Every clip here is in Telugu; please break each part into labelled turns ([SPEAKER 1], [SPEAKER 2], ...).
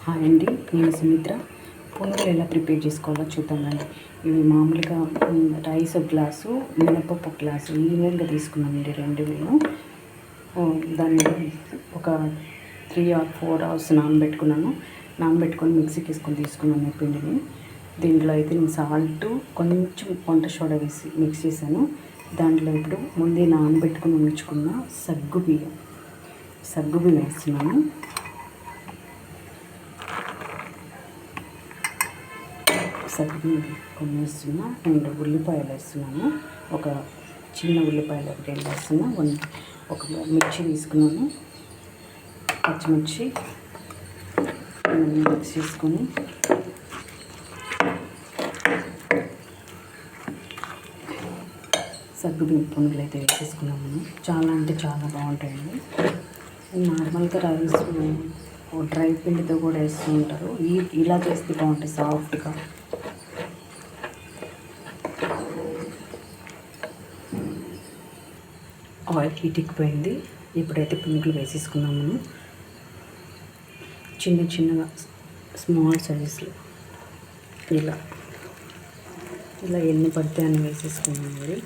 [SPEAKER 1] హాయ్ అండి, నేను సుమిత్ర. పునుగులు ఎలా ప్రిపేర్ చేసుకోవాలో చూద్దామండి. ఇవి మామూలుగా రైస్ ఒక గ్లాసు, మినపప్పు ఒక గ్లాసు ఈవెన్గా తీసుకున్నానండి. రెండును దాన్ని ఒక 3 or 4 hours నానబెట్టుకొని మిక్సీకి వేసుకొని తీసుకున్నాను పిండిని. దీంట్లో అయితే నేను సాల్ట్, కొంచెం వంట సోడా వేసి మిక్స్ చేశాను. దాంట్లో ఇప్పుడు ముందే నానబెట్టుకుని ఉంచుకున్న సగ్గుబియ్యం వేస్తున్నాను. సగ్గుబియ్యం కొన్ని వేస్తున్నా. 2 ఉల్లిపాయలు వేస్తున్నాను. ఒక చిన్న ఉల్లిపాయలు 2 వేస్తున్నా. ఒక మిర్చి తీసుకున్నాను. పచ్చిమిర్చి మిక్స్ చేసుకొని సగ్గుబియ్యం పునుగులు అయితే వేసేసుకున్నాము. చాలా అంటే చాలా బాగుంటాయండి. నార్మల్గా రైస్ డ్రై పిండితో కూడా వేస్తూ ఉంటారు. ఇలా చేస్తే బాగుంటాయి సాఫ్ట్గా. ఆయిల్ హీట్ ఎక్కిపోయింది. ఇప్పుడైతే పునుగులు వేసేసుకున్నాము. చిన్నగా స్మాల్ సైజులో ఇలా ఎన్ని పడితే అని వేసేసుకున్నామండి.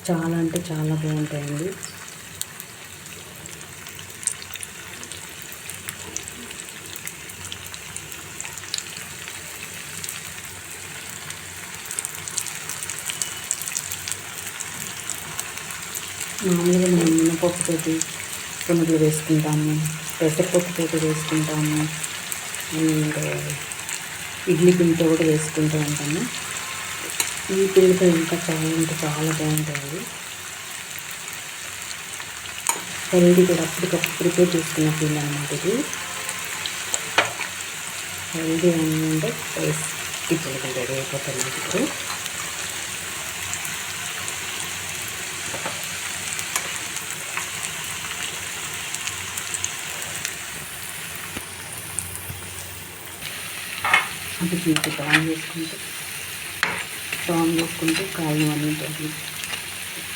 [SPEAKER 1] చాలా అంటే చాలా బాగుంటాయండి. మామూలుగా మనం మినపప్పుతోటి పునుగులు వేసుకుంటాము, పెసరపప్పుతోటి వేసుకుంటాము, అండ్ ఇడ్లీ పిండితో కూడా వేసుకుంటూ ఉంటాము. ఈ పిండితో ఇంకా చాలా అంటే చాలా బాగుంటుంది. హెల్దీ కూడా అప్పటికప్పుడు ప్రిపేర్ చేసుకున్న పిండి అన్నమాట. ఇది హెల్దీ అంటే టేస్టీ పిండి రెడీ అయిపోతుంది. ఇప్పుడు అది తీసి టర్న్ చేసుకుంటూ కాయలు అన్నీ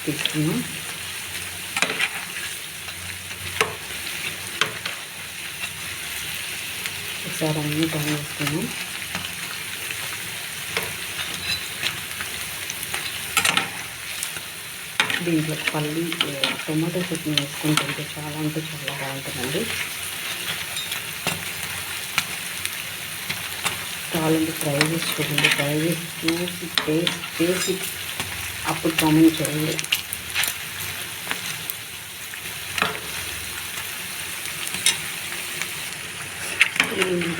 [SPEAKER 1] తీసుకున్నాం. ఒకసారి అన్నీ టర్న్ చేసుకున్నాం. దీంట్లో టొమాటో చట్నీ వేసుకుంటుంటే చాలా అంటే చాలా బాగుంటుందండి. కావాలంటే ఫ్రై చేసి చూడండి. ఫ్రై చేసి చూసి టేస్ట్ అప్పుడు కామెంట్ చేయండి.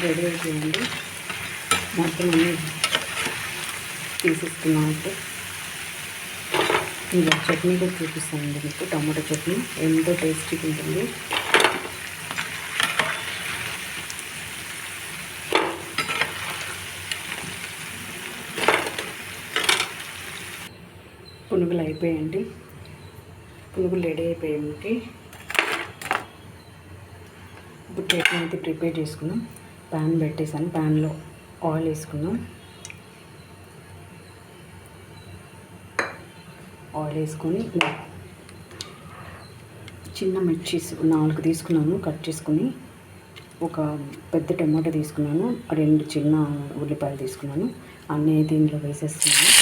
[SPEAKER 1] రెడీ అయిపోయింది. మొత్తం అన్నీ తీసేసుకున్నాక ఇలా చట్నీ కూడా చూపిస్తానండి మీకు. టమాటో చట్నీ ఎంతో టేస్టీగా ఉంటుంది. పునుగులు అయిపోయాయండి. పునుగులు రెడీ అయిపోయాయి. ఇప్పుడు చట్నీ అయితే ప్రిపేర్ చేసుకున్నాం. ప్యాన్ పెట్టేసాను. ప్యాన్లో ఆయిల్ వేసుకున్నాం. ఆయిల్ వేసుకొని చిన్న మిర్చీస్ 4 తీసుకున్నాను కట్ చేసుకుని. ఒక పెద్ద టమాటో తీసుకున్నాను. 2 చిన్న ఉల్లిపాయలు తీసుకున్నాను. అన్నీ దీంట్లో వేసేస్తున్నాను.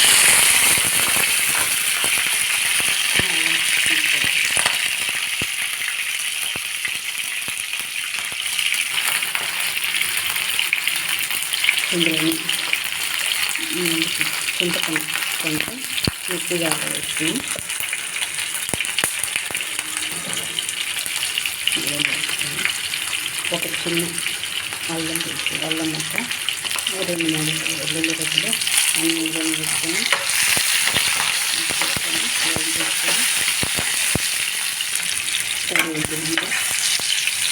[SPEAKER 1] ఇందులో చింతపండు కొంచెం ఎక్కువగా వేసుకుని ఒక చిన్న అల్లం మొక్క, 2-3 వెల్లుల్లి గడ్డలు అన్నీ వేసుకొని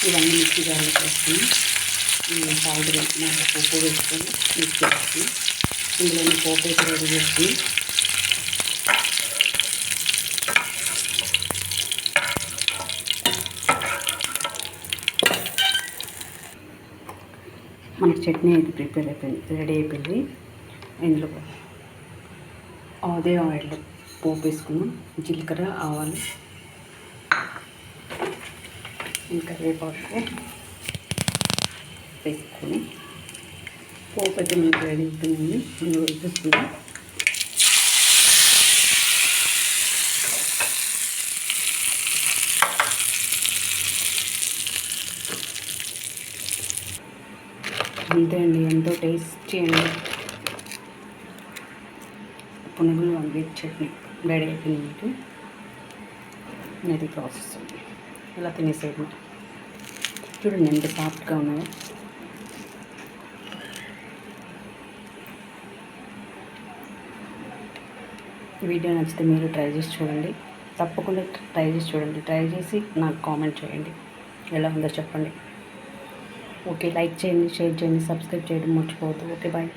[SPEAKER 1] ఇవన్నీ మిక్సీ జార్లో వేసుకొని సాల్ట్ వేసుకుని ఉప్పు వేసుకొని మిక్స్ చేసుకుని ఇందులో పోపు అయితే రెడీ చేసుకుని మనకి చట్నీ అయితే ప్రిపేర్ అయిపోయింది, రెడీ అయిపోయింది. ఇందులో అదే ఆయిల్లో పోపు వేసుకున్నాం. జీలకర్ర, ఆవాలు, ఇంకా కరివేపాకు, వేసుకొని పోపు అయితే మనకి రెడీ అవుతుందండి. ఇందులో వేసేసుకుందాం. అంతే అండి, ఎంతో టేస్టీ అండి పునుగులు వంకాయ చట్నీ రెడీ అయిపోయింది. మీకు ఇది ప్రాసెస్ ఇలా తినేసేది. చూడండి ఎంత సాఫ్ట్గా ఉన్నాయో. వీడియో నచ్చితే మీరు ట్రై చేసి చూడండి, తప్పకుండా ట్రై చేసి చూడండి. ట్రై చేసి నాకు కామెంట్ చేయండి ఎలా ఉందో చెప్పండి. ఓకే, లైక్ చేయండి, షేర్ చేయండి, సబ్స్క్రైబ్ చేయడం మర్చిపోవద్దు. Okay, bye.